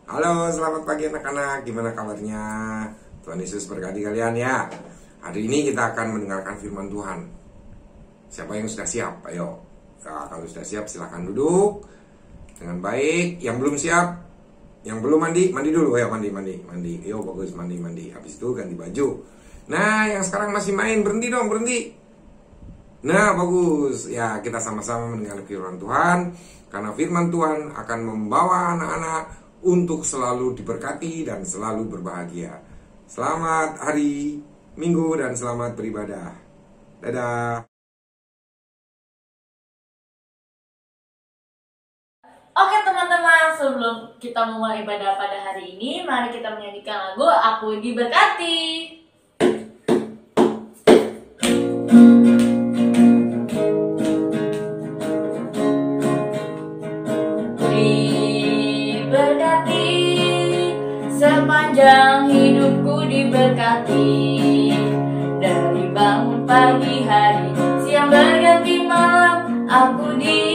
Halo, selamat pagi anak-anak. Gimana kabarnya? Tuhan Yesus berkati kalian ya. Hari ini kita akan mendengarkan firman Tuhan. Siapa yang sudah siap? Ayo. Nah, kalau sudah siap silahkan duduk dengan baik. Yang belum siap, yang belum mandi dulu. Ayo mandi. Ayo bagus, mandi. Habis itu ganti baju. Nah, yang sekarang masih main, berhenti dong, berhenti. Nah, bagus. Ya, kita sama-sama mendengar firman Tuhan. Karena firman Tuhan akan membawa anak-anak untuk selalu diberkati dan selalu berbahagia. Selamat hari Minggu dan selamat beribadah. Dadah. Oke teman-teman, sebelum kita memulai ibadah pada hari ini, mari kita menyanyikan lagu Aku Diberkati. Sepanjang hidupku diberkati, dari bangun pagi hari, siang berganti malam, aku diberkati.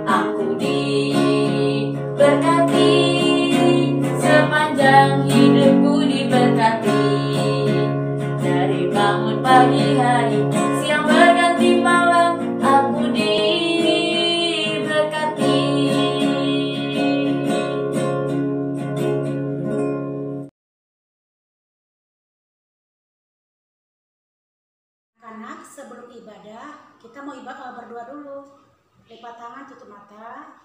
Aku diberkati, sepanjang hidupku diberkati, dari bangun pagi hari, siang berganti malam, aku diberkati. Anak, sebelum ibadah, kita mau berdoa dulu. Lipat tangan, tutup mata.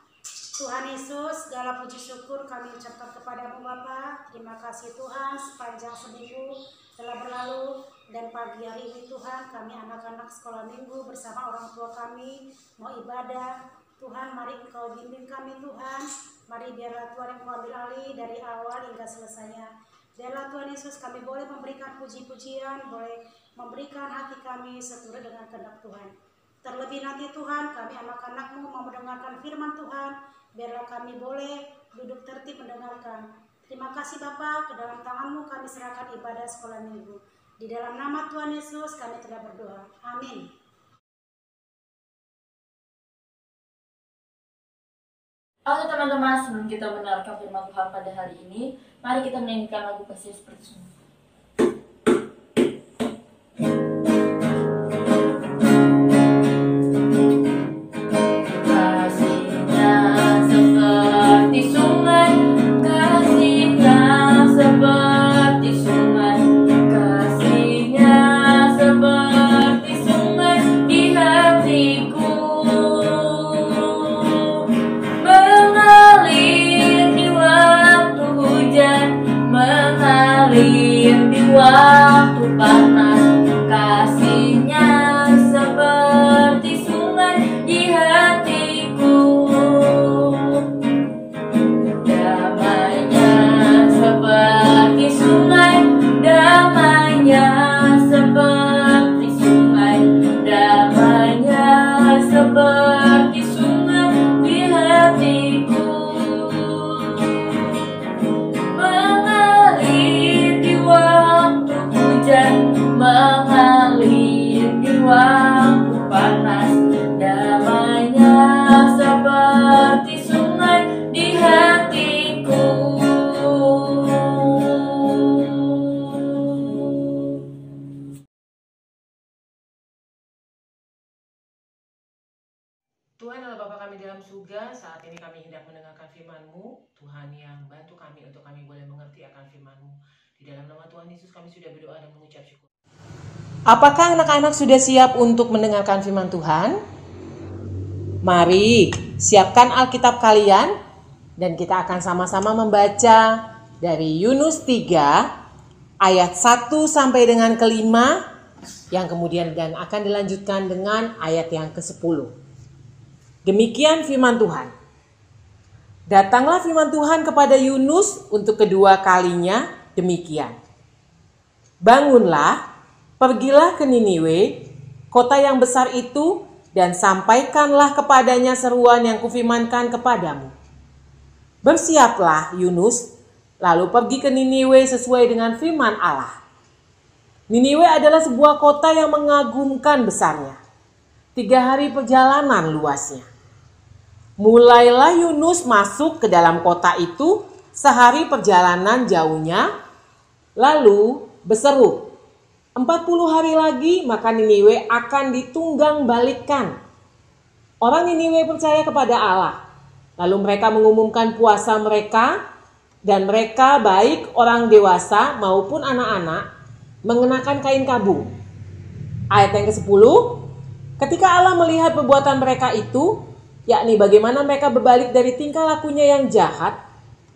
Tuhan Yesus, segala puji syukur kami ucapkan kepadamu Bapa. Terima kasih Tuhan, sepanjang seminggu telah berlalu dan pagi hari ini Tuhan, kami anak-anak sekolah minggu bersama orang tua kami mau ibadah. Tuhan, mari Engkau bimbing kami Tuhan. Mari biarlah Tuhan yang mengambil alih dari awal hingga selesainya. Biarlah Tuhan Yesus kami boleh memberikan puji-pujian, boleh memberikan hati kami seturut dengan kehendak Tuhan. Terlebih nanti Tuhan, kami anak-anak-Mu mau mendengarkan firman Tuhan, biarlah kami boleh duduk tertib mendengarkan. Terima kasih Bapa, ke dalam tangan-Mu kami serahkan ibadah sekolah minggu. Di dalam nama Tuhan Yesus kami telah berdoa. Amin. Oke teman-teman, sebelum kita mendengarkan firman Tuhan pada hari ini, mari kita menyanyikan lagu kasih seperti sungguh. Waktu panas, kasihnya seperti sungai di hatiku. Damainya seperti sungai, damainya seperti sungai, damainya seperti sungai di hatiku. Mengalir di waktu hujan, mengalir di waktu panas, damainya seperti sungai di hatiku. Tuhan adalah Bapa kami dalam surga, saat ini kami hendak mendengarkan firman-Mu. Tuhan yang bantu kami untuk kami boleh mengerti akan firman-Mu. Di dalam nama Tuhan Yesus kami sudah berdoa dan mengucap syukur. Apakah anak-anak sudah siap untuk mendengarkan firman Tuhan? Mari siapkan Alkitab kalian dan kita akan sama-sama membaca dari Yunus 3 ayat 1 sampai dengan ke-5 yang kemudian dan akan dilanjutkan dengan ayat yang ke-10. Demikian firman Tuhan. Datanglah firman Tuhan kepada Yunus untuk kedua kalinya demikian. Bangunlah, pergilah ke Niniwe, kota yang besar itu, dan sampaikanlah kepadanya seruan yang kufirmankan kepadamu. Bersiaplah Yunus, lalu pergi ke Niniwe sesuai dengan firman Allah. Niniwe adalah sebuah kota yang mengagumkan besarnya. 3 hari perjalanan luasnya. mulailah Yunus masuk ke dalam kota itu sehari perjalanan jauhnya, lalu berseru, 40 hari lagi maka Niniwe akan ditunggang balikan. Orang Niniwe percaya kepada Allah. Lalu mereka mengumumkan puasa mereka, dan mereka baik orang dewasa maupun anak-anak mengenakan kain kabung. Ayat yang ke-10, ketika Allah melihat perbuatan mereka itu, yakni bagaimana mereka berbalik dari tingkah lakunya yang jahat,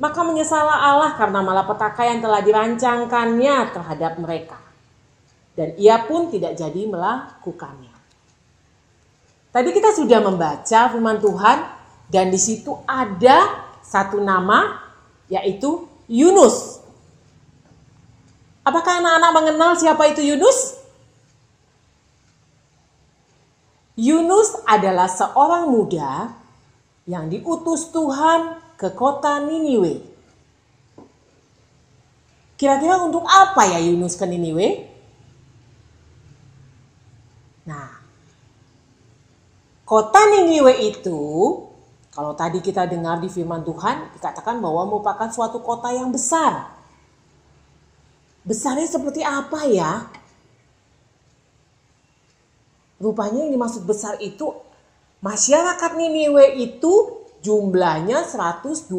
maka menyesallah Allah karena malapetaka yang telah dirancangkannya terhadap mereka. Dan ia pun tidak jadi melakukannya. Tadi kita sudah membaca firman Tuhan, dan di situ ada satu nama, yaitu Yunus. Apakah anak-anak mengenal siapa itu Yunus? Yunus adalah seorang muda yang diutus Tuhan ke kota Niniwe. Kira-kira untuk apa ya Yunus ke Niniwe? Nah, kota Niniwe itu, kalau tadi kita dengar di firman Tuhan, dikatakan bahwa merupakan suatu kota yang besar. Besarnya seperti apa ya? Rupanya yang dimaksud besar itu, masyarakat Niniwe itu jumlahnya 120.000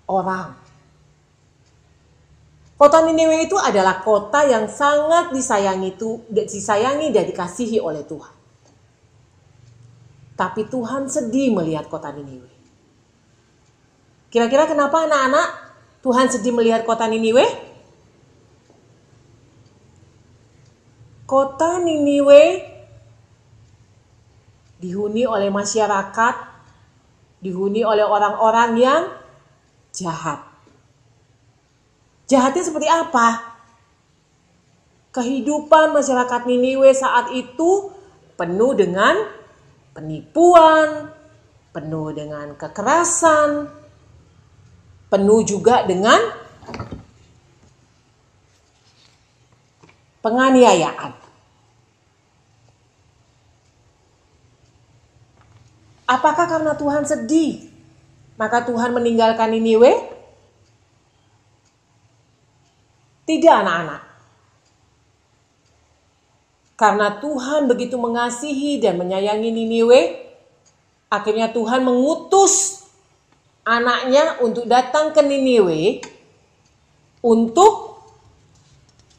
orang. Kota Niniwe itu adalah kota yang sangat disayangi dan dikasihi oleh Tuhan. Tapi Tuhan sedih melihat kota Niniwe. Kira-kira kenapa anak-anak Tuhan sedih melihat kota Niniwe? Kota Niniwe dihuni oleh masyarakat, dihuni oleh orang-orang yang jahat. Jahatnya seperti apa? Kehidupan masyarakat Niniwe saat itu penuh dengan penipuan, penuh dengan kekerasan, penuh juga dengan penganiayaan. Apakah karena Tuhan sedih, maka Tuhan meninggalkan Niniwe? Tidak, anak-anak. Karena Tuhan begitu mengasihi dan menyayangi Niniwe, akhirnya Tuhan mengutus anaknya untuk datang ke Niniwe untuk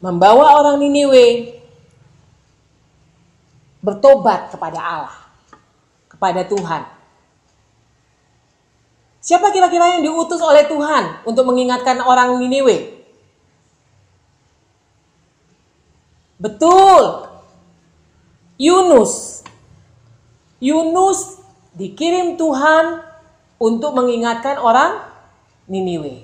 membawa orang Niniwe bertobat kepada Allah, kepada Tuhan. Siapa kira-kira yang diutus oleh Tuhan untuk mengingatkan orang Niniwe? Betul, Yunus. Yunus dikirim Tuhan untuk mengingatkan orang Niniwe.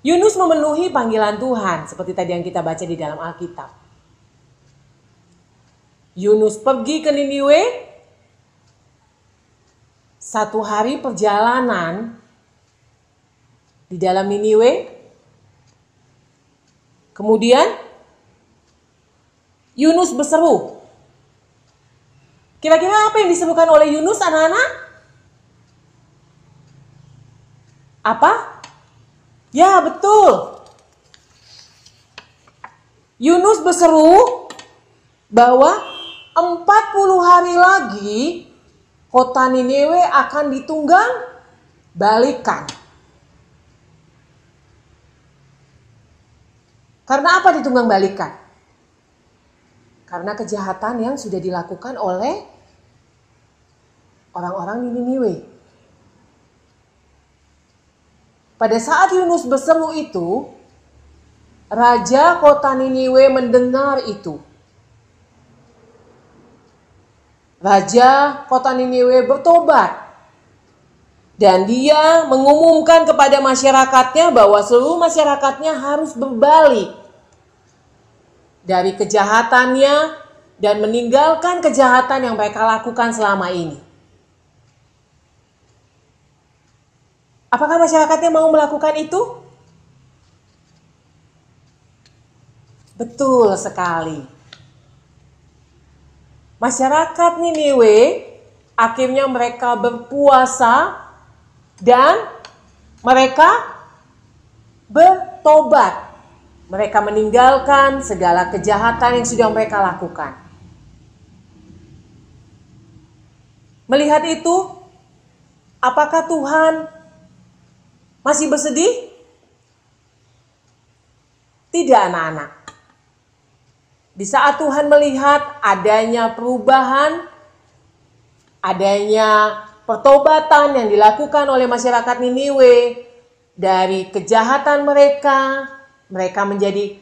Yunus memenuhi panggilan Tuhan seperti tadi yang kita baca di dalam Alkitab. Yunus pergi ke Niniwe, 1 hari perjalanan di dalam Niniwe. Kemudian Yunus berseru. Kira-kira apa yang diserukan oleh Yunus, anak-anak? Apa? Ya, betul. Yunus berseru bahwa 40 hari lagi kota Niniwe akan ditunggang balikan. Karena apa ditunggang balikan? Karena kejahatan yang sudah dilakukan oleh orang-orang di Niniwe. Pada saat Yunus berseru itu, raja kota Niniwe mendengar itu. Raja kota Niniwe bertobat. Dan dia mengumumkan kepada masyarakatnya bahwa seluruh masyarakatnya harus berbalik dari kejahatannya dan meninggalkan kejahatan yang mereka lakukan selama ini. Apakah masyarakatnya mau melakukan itu? Betul sekali. masyarakat Niniwe akhirnya mereka berpuasa dan mereka bertobat. Mereka meninggalkan segala kejahatan yang sudah mereka lakukan. Melihat itu, apakah Tuhan masih bersedih? Tidak, anak-anak. Di saat Tuhan melihat adanya perubahan, adanya pertobatan yang dilakukan oleh masyarakat Niniwe dari kejahatan mereka, mereka menjadi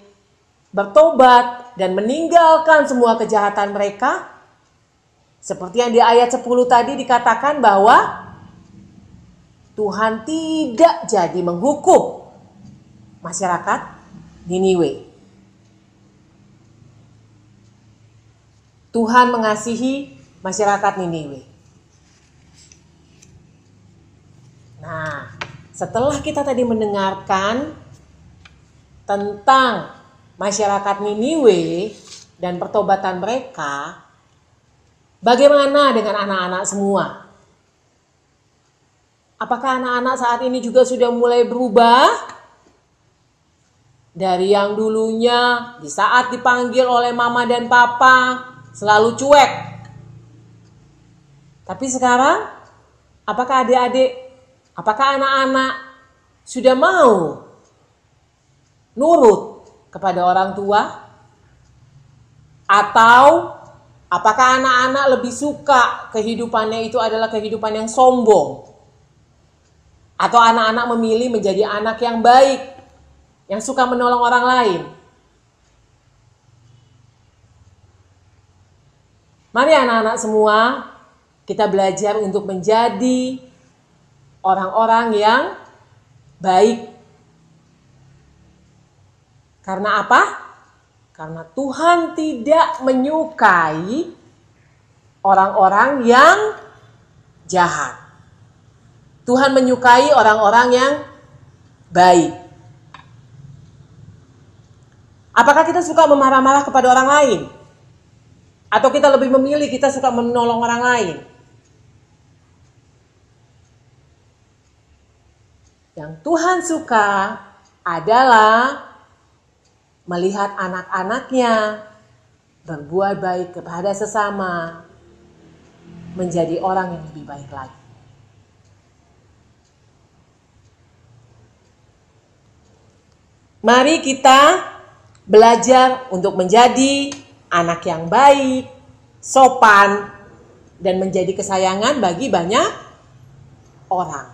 bertobat dan meninggalkan semua kejahatan mereka. Seperti yang di ayat 10 tadi dikatakan bahwa Tuhan tidak jadi menghukum masyarakat Niniwe. Tuhan mengasihi masyarakat Niniwe. Nah, setelah kita tadi mendengarkan tentang masyarakat Niniwe dan pertobatan mereka, bagaimana dengan anak-anak semua? Apakah anak-anak saat ini juga sudah mulai berubah? Dari yang dulunya di saat dipanggil oleh mama dan papa selalu cuek. Tapi sekarang, apakah adik-adik, apakah anak-anak sudah mau nurut kepada orang tua? Atau apakah anak-anak lebih suka kehidupannya itu adalah kehidupan yang sombong? Atau anak-anak memilih menjadi anak yang baik, yang suka menolong orang lain? Mari anak-anak semua, kita belajar untuk menjadi orang-orang yang baik. Karena apa? Karena Tuhan tidak menyukai orang-orang yang jahat. Tuhan menyukai orang-orang yang baik. Apakah kita suka memarah-marah kepada orang lain? Atau kita lebih memilih kita suka menolong orang lain? Yang Tuhan suka adalah melihat anak-anaknya berbuat baik kepada sesama, menjadi orang yang lebih baik lagi. Mari kita belajar untuk menjadi anak yang baik, sopan, dan menjadi kesayangan bagi banyak orang.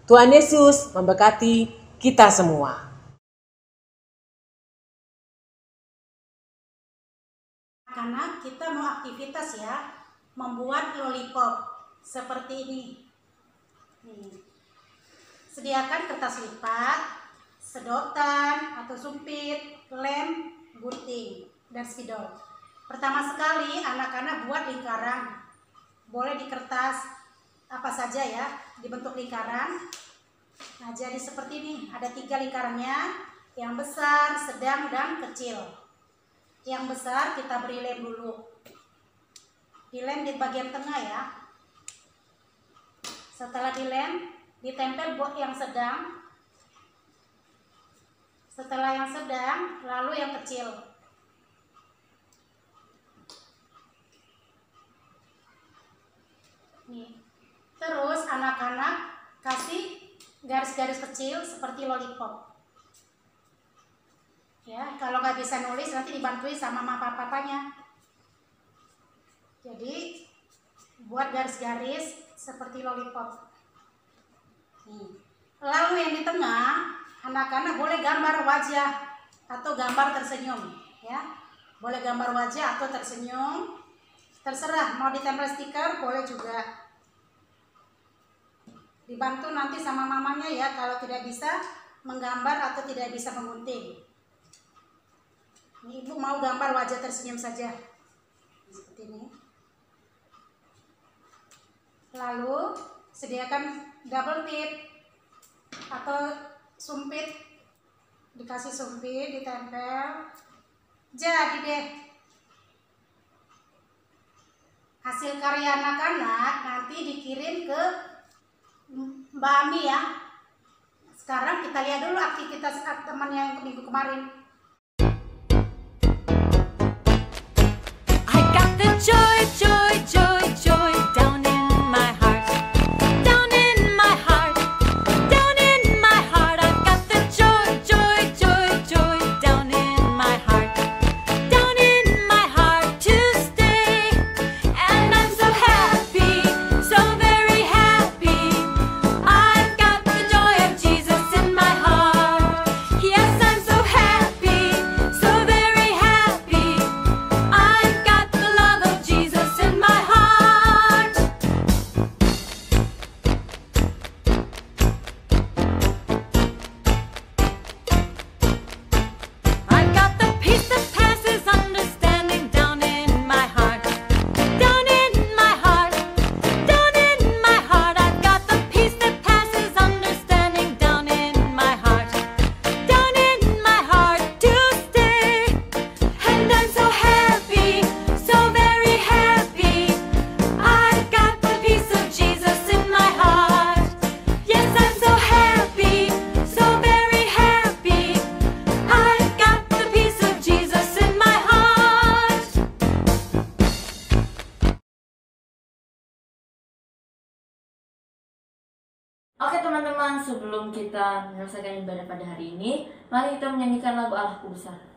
Tuhan Yesus memberkati kita semua. Karena kita mau aktivitas ya, membuat lollipop seperti ini. Nih. Sediakan kertas lipat, sedotan atau sumpit, lem, gunting, dan spidol. Pertama sekali anak-anak buat lingkaran. Boleh di kertas apa saja ya, dibentuk lingkaran. Nah, jadi seperti ini, ada 3 lingkarannya, yang besar, sedang, dan kecil. Yang besar kita beri lem dulu. Dilem di bagian tengah ya. Setelah dilem, ditempel buat yang sedang. Setelah yang sedang, lalu yang kecil. Nih. Terus anak-anak kasih garis-garis kecil seperti lollipop. Ya, kalau nggak bisa nulis nanti dibantuin sama mama papanya. Jadi buat garis-garis seperti lollipop. Nih. Lalu yang di tengah, anak-anak boleh gambar wajah atau gambar tersenyum, ya. Boleh gambar wajah atau tersenyum. Terserah, mau ditempel stiker boleh juga. Dibantu nanti sama mamanya ya kalau tidak bisa menggambar atau tidak bisa menggunting. Ini ibu mau gambar wajah tersenyum saja. Seperti ini. Lalu sediakan double tip atau sumpit, dikasih sumpit, ditempel. Jadi deh hasil karya anak-anak nanti dikirim ke Mbak Ami ya. Sekarang kita lihat dulu aktivitas teman yang minggu kemarin. I got the joy, joy, joy, joy down in my heart. Down in my heart. Down in my heart. I've got the joy, joy, joy, joy down in my heart. Down in my heart to stay. And I'm so happy, so very happy. I've got the joy of Jesus in my heart. Yes, I'm so happy, so very happy. I've got the love of Jesus in my heart. I've got the peace that passes understanding down in my heart. Down in my heart. Down in my heart. I've got the peace that passes understanding down in my heart. Down in my heart to stay. And I'm so happy, so very happy. I've got the peace of Jesus in my heart. Yes, I'm so happy, so very happy. I've got the peace of Jesus in my heart. Oke teman-teman, sebelum kita menyelesaikan ibadah pada hari ini, mari kita menyanyikan lagu Allahku Besar.